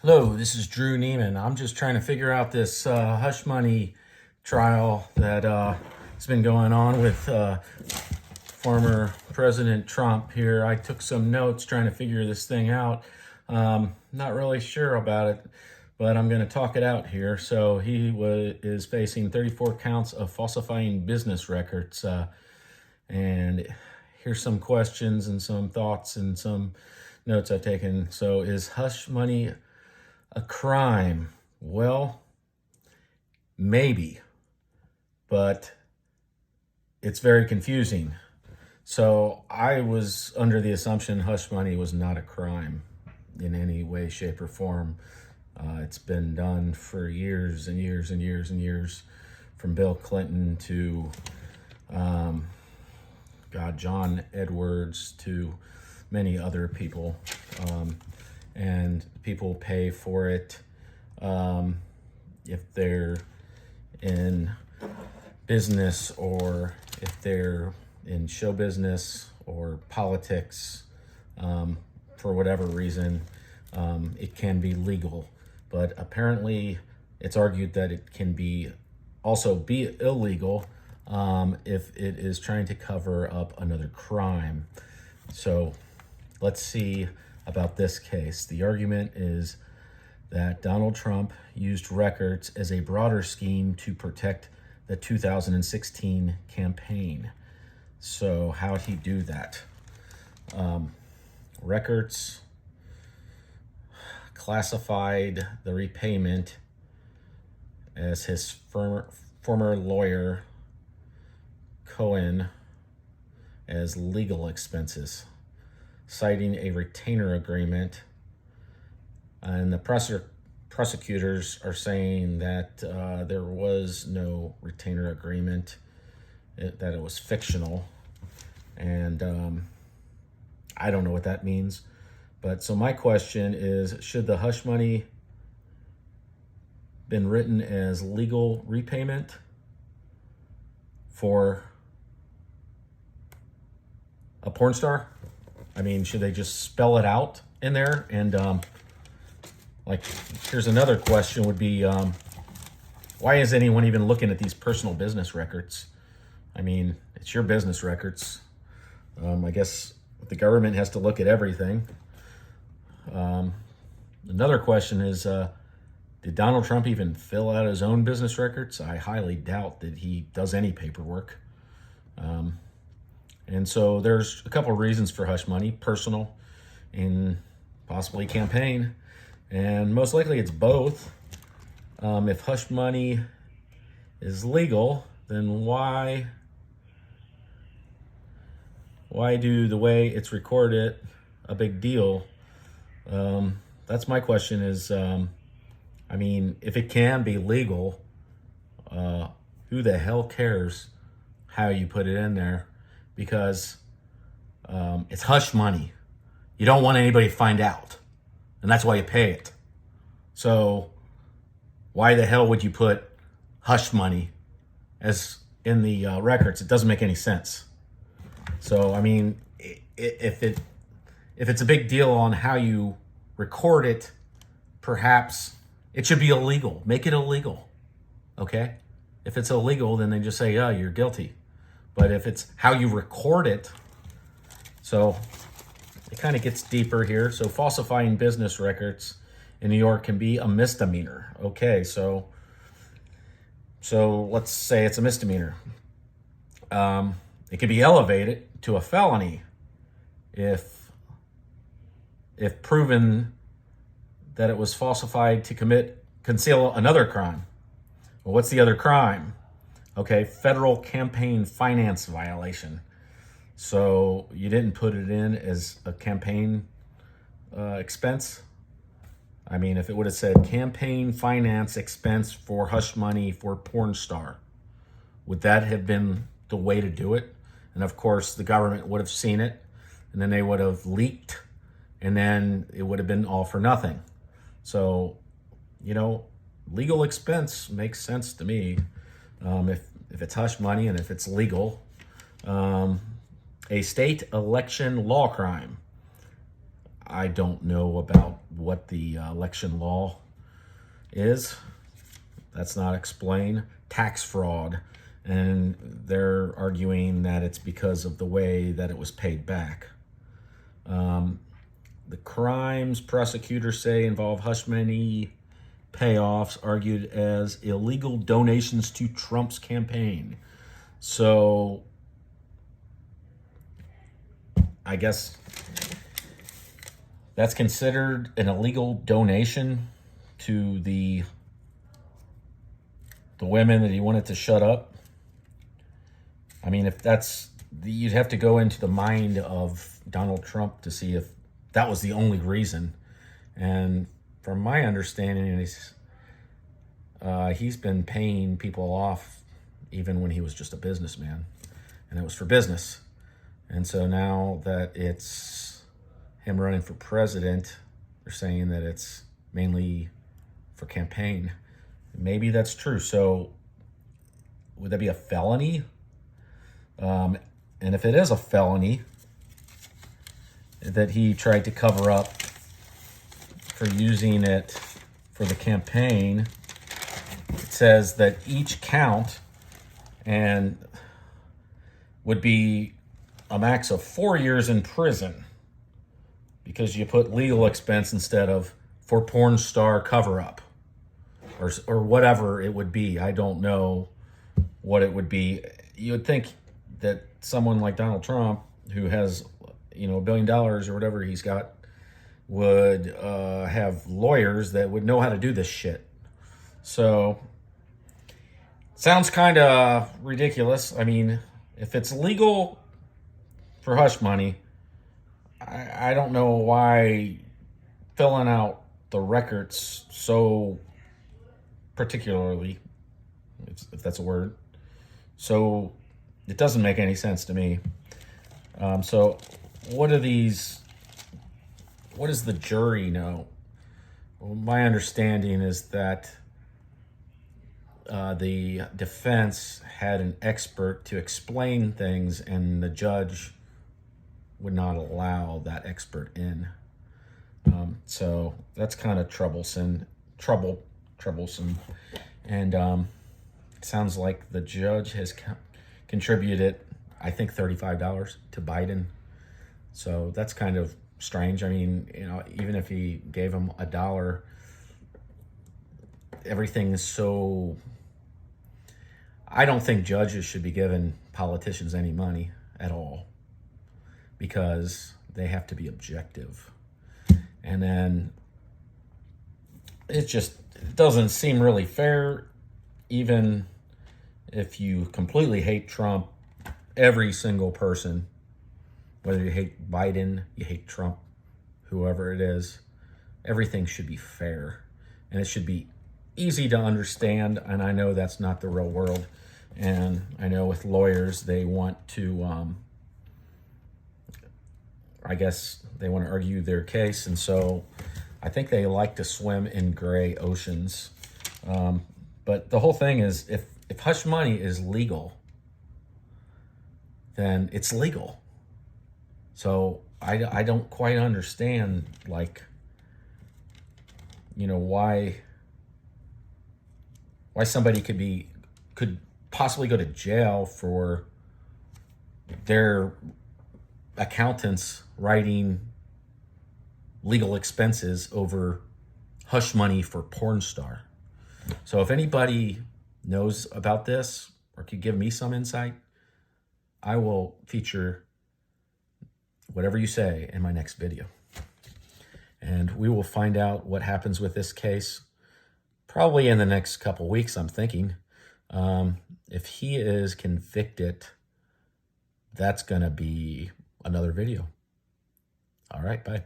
Hello, this is Drew Neiman. I'm just trying to figure out this hush money trial that has been going on with former President Trump here. I took some notes trying to figure this thing out. Not really sure about it, but I'm going to talk it out here. So is facing 34 counts of falsifying business records. And here's some questions and some thoughts and some notes I've taken. So is hush money a crime? Well, maybe, but it's very confusing. So I was under the assumption hush money was not a crime in any way, shape, or form. It's been done for years and years and years and years, from Bill Clinton to John Edwards to many other people. And people pay for it if they're in business or if they're in show business or politics. For whatever reason, it can be legal, but apparently it's argued that it can also be illegal if it is trying to cover up another crime. So let's see about this case. The argument is that Donald Trump used records as a broader scheme to protect the 2016 campaign. So how'd he do that? Records classified the repayment as his former lawyer Cohen as legal expenses, citing a retainer agreement. And the prosecutors are saying that there was no retainer agreement, that it was fictional. And I don't know what that means. But so my question is, should the hush money been written as legal repayment for a porn star? I mean, should they just spell it out in there? And here's another question would be, why is anyone even looking at these personal business records? I mean, it's your business records. I guess the government has to look at everything. Another question is, did Donald Trump even fill out his own business records? I highly doubt that he does any paperwork. And so there's a couple of reasons for hush money: personal and possibly campaign. And most likely it's both. If hush money is legal, then why do the way it's recorded a big deal? That's my question is, I mean, if it can be legal, who the hell cares how you put it in there? Because it's hush money. You don't want anybody to find out, and that's why you pay it. So why the hell would you put hush money as in the records? It doesn't make any sense. So I mean, if it's a big deal on how you record it, perhaps it should be illegal. Make it illegal, okay? If it's illegal, then they just say, "Oh, you're guilty." But if it's how you record it, so it kind of gets deeper here. So falsifying business records in New York can be a misdemeanor. Okay, so let's say it's a misdemeanor. It can be elevated to a felony if proven that it was falsified to conceal another crime. Well, what's the other crime? Okay, federal campaign finance violation. So you didn't put it in as a campaign expense. I mean, if it would have said campaign finance expense for hush money for porn star, would that have been the way to do it? And of course, the government would have seen it, and then they would have leaked, and then it would have been all for nothing. So, legal expense makes sense to me. If it's hush money and if it's legal. A state election law crime. I don't know about what the election law is. That's not explained. Tax fraud. And they're arguing that it's because of the way that it was paid back. The crimes prosecutors say involve hush money payoffs argued as illegal donations to Trump's campaign. So I guess that's considered an illegal donation to the women that he wanted to shut up. I mean, if that's, you'd have to go into the mind of Donald Trump to see if that was the only reason. And from my understanding, he's been paying people off even when he was just a businessman, and it was for business. And so now that it's him running for president, they're saying that it's mainly for campaign. Maybe that's true. So would that be a felony? And if it is a felony that he tried to cover up for using it for the campaign, it says that each count and would be a max of 4 years in prison because you put legal expense instead of for porn star cover up or whatever it would be. I don't know what it would be. You would think that someone like Donald Trump, who has, $1 billion or whatever he's got, would have lawyers that would know how to do this shit. So, sounds kind of ridiculous. I mean, if it's legal for hush money, I don't know why filling out the records so particularly, if that's a word, so it doesn't make any sense to me. So what does the jury know? Well, my understanding is that the defense had an expert to explain things, and the judge would not allow that expert in. So that's kind of troublesome. And it sounds like the judge has contributed, I think, $35 to Biden. So that's kind of strange. I mean, even if he gave him $1, everything is so... I don't think judges should be giving politicians any money at all because they have to be objective. And then it doesn't seem really fair, even if you completely hate Trump. Every single person, whether you hate Biden, you hate Trump, whoever it is, everything should be fair. And it should be easy to understand. And I know that's not the real world. And I know with lawyers, they want to, I guess they want to argue their case. And so I think they like to swim in gray oceans. But the whole thing is, if hush money is legal, then it's legal. So I don't quite understand, why somebody could possibly go to jail for their accountants writing legal expenses over hush money for porn star. So if anybody knows about this or could give me some insight, I will feature whatever you say in my next video. And we will find out what happens with this case probably in the next couple weeks, I'm thinking. If he is convicted, that's going to be another video. All right, bye.